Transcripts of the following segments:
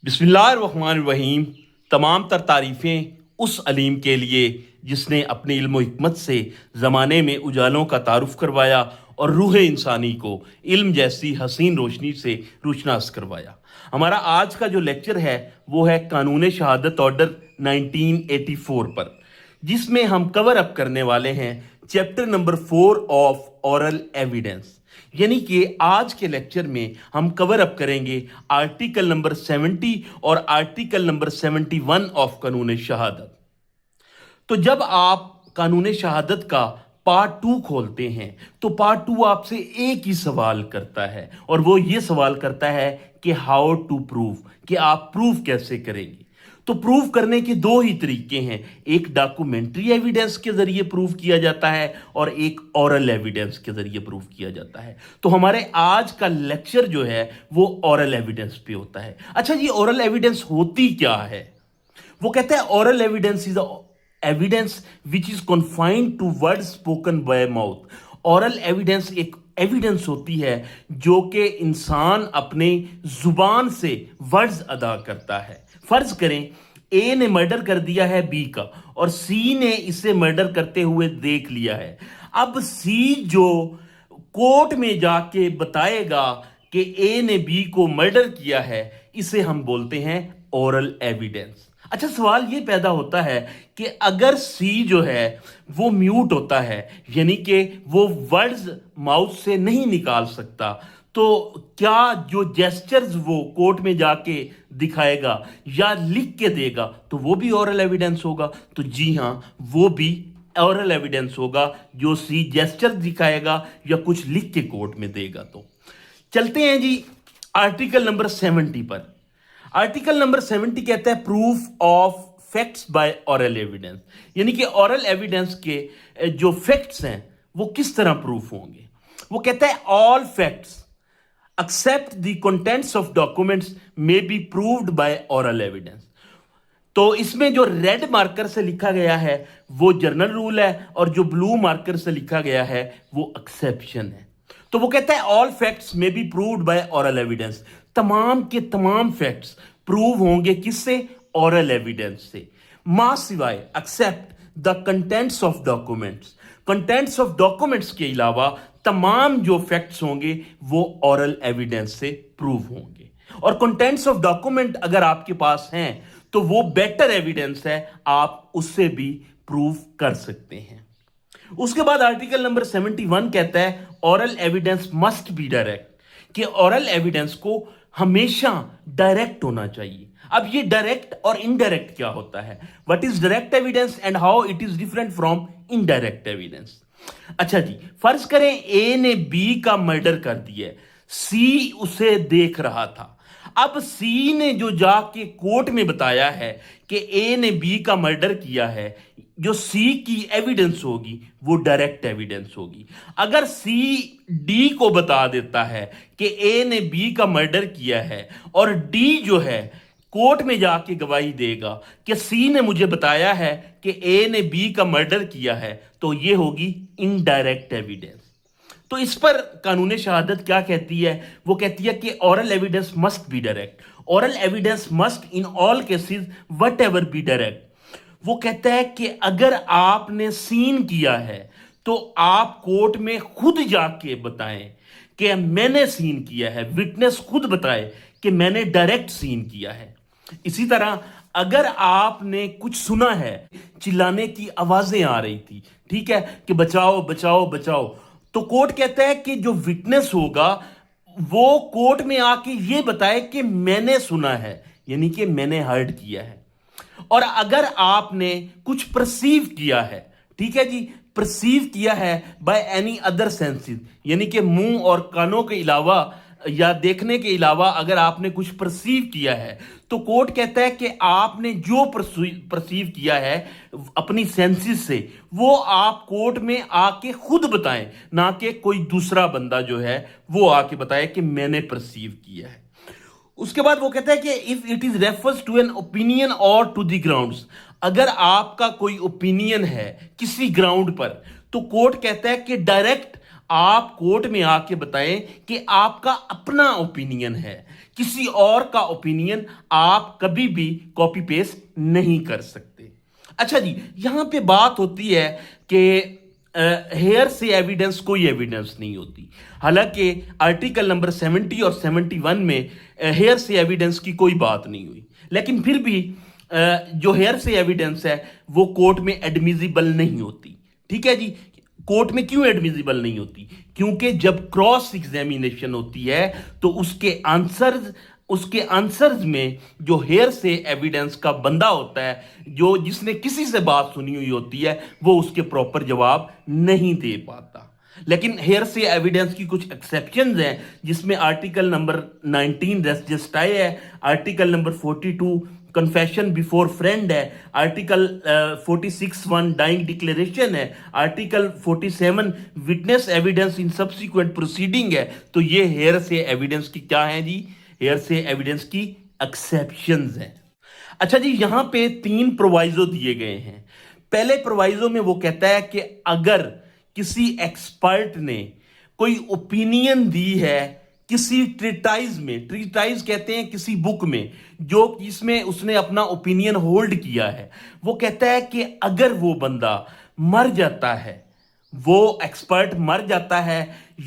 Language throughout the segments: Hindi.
बिस्मिल्लाहिर्रहमानिर्रहीम। तमाम तर तारीफ़ें उस अलीम के लिए जिसने अपनी इल्म व हिकमत से ज़माने में उजालों का तारुफ करवाया और रूह इंसानी को इल्म जैसी हसीन रोशनी से रोशनास करवाया। हमारा आज का जो लेक्चर है वो है कानून शहादत ऑर्डर 1984 पर, जिसमें हम कवर अप करने वाले हैं chapter number 4 of oral evidence. यानी कि आज के लेक्चर में हम कवर अप करेंगे आर्टिकल नंबर 70 और आर्टिकल नंबर 71 ऑफ कानून शहादत। तो जब आप कानून शहादत का पार्ट 2 खोलते हैं तो पार्ट 2 आपसे एक ही सवाल करता है, और वो ये सवाल करता है कि हाउ टू प्रूव, कि आप प्रूव कैसे करेंगे। तो प्रूव करने के दो ही तरीके हैं, एक डॉक्यूमेंट्री एविडेंस के जरिए प्रूव किया जाता है और एक ओरल एविडेंस के जरिए प्रूव किया जाता है। तो हमारे आज का लेक्चर जो है वो ओरल एविडेंस पे होता है। अच्छा जी, ओरल एविडेंस होती क्या है? वो कहता है oral evidence is evidence which is confined to word spoken by mouth. Oral evidence एक एविडेंस होती है जो कि इंसान अपने जुबान से वर्ड्स अदा करता है। फर्ज करें ए ने मर्डर कर दिया है बी का और सी ने इसे मर्डर करते हुए देख लिया है। अब सी जो कोर्ट में जाके बताएगा कि ए ने बी को मर्डर किया है, इसे हम बोलते हैं ओरल एविडेंस। अच्छा, सवाल ये पैदा होता है कि अगर सी जो है वो म्यूट होता है, यानी कि वो वर्ड्स माउथ से नहीं निकाल सकता, तो क्या जो जेस्चर्स वो कोर्ट में जाके दिखाएगा या लिख के देगा तो वो भी ओरल एविडेंस होगा? तो जी हां, वो भी ओरल एविडेंस होगा जो सी जेस्चर दिखाएगा या कुछ लिख के कोर्ट में देगा। तो चलते हैं जी आर्टिकल नंबर 70 पर। आर्टिकल नंबर 70 कहता है proof of facts bye oral evidence, यानी कि ओरल एविडेंस के जो फैक्ट्स हैं वो किस तरह प्रूफ होंगे। वो कहता है all facts except the contents of documents may be proved by oral evidence. तो इसमें जो रेड मार्कर से लिखा गया है वो जनरल रूल है और जो ब्लू मार्कर से लिखा गया है वो एक्सेप्शन है। तो वो कहता है ऑल फैक्ट्स में B proved by oral evidence. तमाम के तमाम फैक्ट्स प्रूव होंगे किससे? ओरल एविडेंस से, मां सिवाय except the contents of documents. Contents of documents के अलावा तमाम जो फैक्ट्स होंगे वो ओरल एविडेंस से प्रूव होंगे। और कंटेंट्स ऑफ डॉक्यूमेंट अगर आपके पास हैं तो वो बेटर एविडेंस है, आप उससे भी प्रूव कर सकते हैं। उसके बाद आर्टिकल नंबर 71 कहता है oral evidence must be direct, कि ओरल एविडेंस को हमेशा डायरेक्ट होना चाहिए। अब ये डायरेक्ट और इनडायरेक्ट क्या होता है? What is direct evidence and how it is different from indirect evidence. अच्छा जी, फर्ज करें ए ने बी का मर्डर कर दिया, सी उसे देख रहा था। अब सी ने जो जाके कोर्ट में बताया है कि ए ने बी का मर्डर किया है, जो सी की एविडेंस होगी वो डायरेक्ट एविडेंस होगी। अगर सी डी को बता देता है कि ए ने बी का मर्डर किया है और डी जो है कोर्ट में जाके गवाही देगा कि सी ने मुझे बताया है कि ए ने बी का मर्डर किया है, तो ये होगी इनडायरेक्ट एविडेंस। तो इस पर कानून शहादत क्या कहती है? वो कहती है कि oral evidence must be direct. Oral evidence must in all cases what ever be direct. वो कहता है कि अगर आपने सीन किया है तो आप कोर्ट में खुद जाके बताएं कि मैंने सीन किया है, विटनेस खुद बताए कि मैंने डायरेक्ट सीन किया है। इसी तरह अगर आपने कुछ सुना है, चिल्लाने की आवाजें आ रही थी, ठीक है, कि बचाओ बचाओ बचाओ, तो कोर्ट कहता है कि जो विटनेस होगा वो कोर्ट में आके ये बताए कि मैंने सुना है, यानी कि मैंने हर्ड किया है। और अगर आपने कुछ परसीव किया है, ठीक है जी, परसीव किया है बाय एनी अदर सेंसेस, यानी कि मुंह और कानों के अलावा या देखने के अलावा अगर आपने कुछ परसीव किया है, तो कोर्ट कहता है कि आपने जो परसीव किया है अपनी सेंसेस से वो आप कोर्ट में आके खुद बताएं, ना कि कोई दूसरा बंदा जो है वो आके बताए कि मैंने परसीव किया है। उसके बाद वो कहता है कि if it is refers to an opinion और टू द ग्राउंड्स, अगर आपका कोई ओपिनियन है किसी ग्राउंड पर, तो कोर्ट कहता है कि डायरेक्ट आप कोर्ट में आके बताएं कि आपका अपना ओपिनियन है किसी और का ओपिनियन आप कभी भी कॉपी पेस्ट नहीं कर सकते। अच्छा जी, यहां पे बात होती है कि हेयर से एविडेंस कोई एविडेंस नहीं होती। हालांकि आर्टिकल नंबर 70 और 71 में हेयर से एविडेंस की कोई बात नहीं हुई, लेकिन फिर भी जो हेयर से एविडेंस है वो कोर्ट में एडमिजिबल नहीं होती। ठीक है जी, कोर्ट में क्यों एडमिजिबल नहीं होती? क्योंकि जब क्रॉस एग्जामिनेशन होती है तो उसके आंसर्स में जो हेयर से एविडेंस का बंदा होता है, जो जिसने किसी से बात सुनी हुई होती है, वो उसके प्रॉपर जवाब नहीं दे पाता। लेकिन हेयर से एविडेंस की कुछ एक्सेप्शंस हैं, जिसमें आर्टिकल नंबर 19 रेस जस्टाई है, article number 42 confession before friend है, आर्टिकल 46(1) डाइंग डिक्लेरेशन है, article 47 witness evidence in subsequent proceeding है। तो ये हेयर से एविडेंस की क्या है जी? हेयर से एविडेंस की एक्सेप्शंस हैं। अच्छा जी, यहां पे 3 प्रोवाइजो दिए गए हैं। पहले प्रोवाइजो में वो कहता है कि अगर किसी एक्सपर्ट ने कोई ओपिनियन दी है किसी ट्रीटाइज में, ट्रीटाइज कहते हैं किसी बुक में, जो इसमें उसने अपना ओपिनियन होल्ड किया है, वो कहता है कि अगर वो बंदा मर जाता है, वो एक्सपर्ट मर जाता है,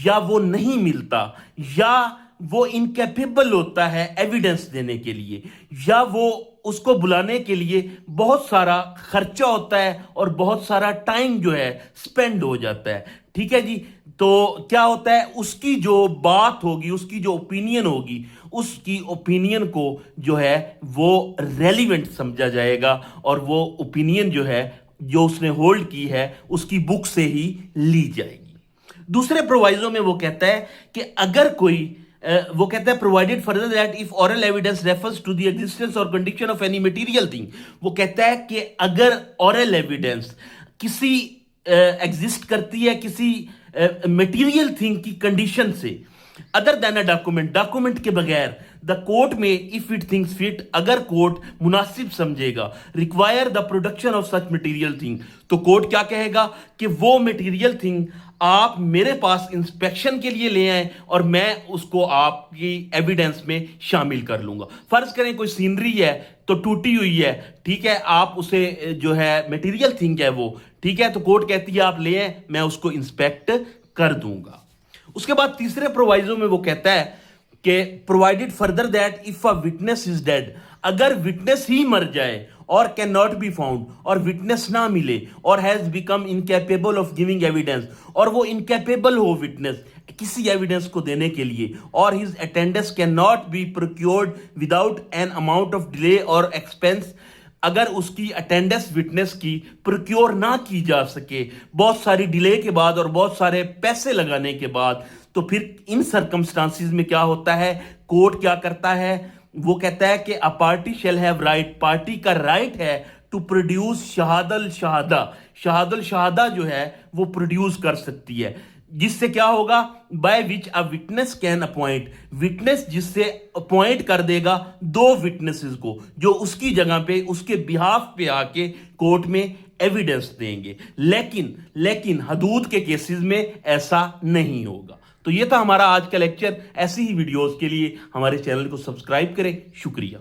या वो नहीं मिलता, या वो इनकैपेबल होता है एविडेंस देने के लिए, या वो उसको बुलाने के लिए बहुत सारा खर्चा होता है और बहुत सारा टाइम जो है स्पेंड हो जाता है। ठीक है जी, तो क्या होता है, उसकी जो बात होगी, उसकी जो ओपिनियन होगी, उसकी ओपिनियन को जो है वो रेलिवेंट समझा जाएगा, और वो ओपिनियन जो है जो उसने होल्ड की है उसकी बुक से ही ली जाएगी। दूसरे प्रोवाइजो में वो कहता है कि अगर कोई वो कहता है provided further that if oral evidence refers to the existence or condition of any material thing, वो कहता है कि अगर ऑरल एविडेंस किसी एग्जिस्ट करती है किसी मटेरियल थिंग की कंडीशन से, other than a document, document के बगैर, द कोर्ट में इफ इट थिंक्स फिट, अगर कोर्ट मुनासिब समझेगा, require the production of such material thing, तो कोर्ट क्या कहेगा कि वो मटेरियल थिंग आप मेरे पास इंस्पेक्शन के लिए ले आए और मैं उसको आपकी एविडेंस में शामिल कर लूंगा। फर्ज करें कोई सीनरी है तो टूटी हुई है, ठीक है, आप उसे जो है मटेरियल थिंग है वो, ठीक है, तो कोर्ट कहती है आप ले आए, मैं उसको इंस्पेक्ट कर दूंगा। उसके बाद तीसरे प्रोवाइजो में वो कहता है कि provided further that if a witness is dead, अगर विटनेस ही मर जाए और कैन नॉट बी फाउंड, और विटनेस ना मिले, और has become incapable of giving evidence, और वो इनकैपेबल हो विटनेस किसी एविडेंस को देने के लिए, और his attendance can not be procured without an amount of delay और एक्सपेंस, अगर उसकी अटेंडेंस विटनेस की प्रोक्योर ना की जा सके बहुत सारी डिले के बाद और बहुत सारे पैसे लगाने के बाद, तो फिर इन सर्कमस्टांसिस में क्या होता है, कोर्ट क्या करता है, वो कहता है कि a party shall have right, party का राइट है टू प्रोड्यूस शहादल शहादा, शहादल शहादा जो है वो प्रोड्यूस कर सकती है, जिससे क्या होगा, by which a witness can appoint, witness जिससे अपॉइंट कर देगा 2 विटनेसेस को, जो उसकी जगह पे उसके बिहाफ पे आके कोर्ट में एविडेंस देंगे। लेकिन हदूद के केसेस में ऐसा नहीं होगा। तो ये था हमारा आज का लेक्चर। ऐसी ही वीडियोस के लिए हमारे चैनल को सब्सक्राइब करें। शुक्रिया।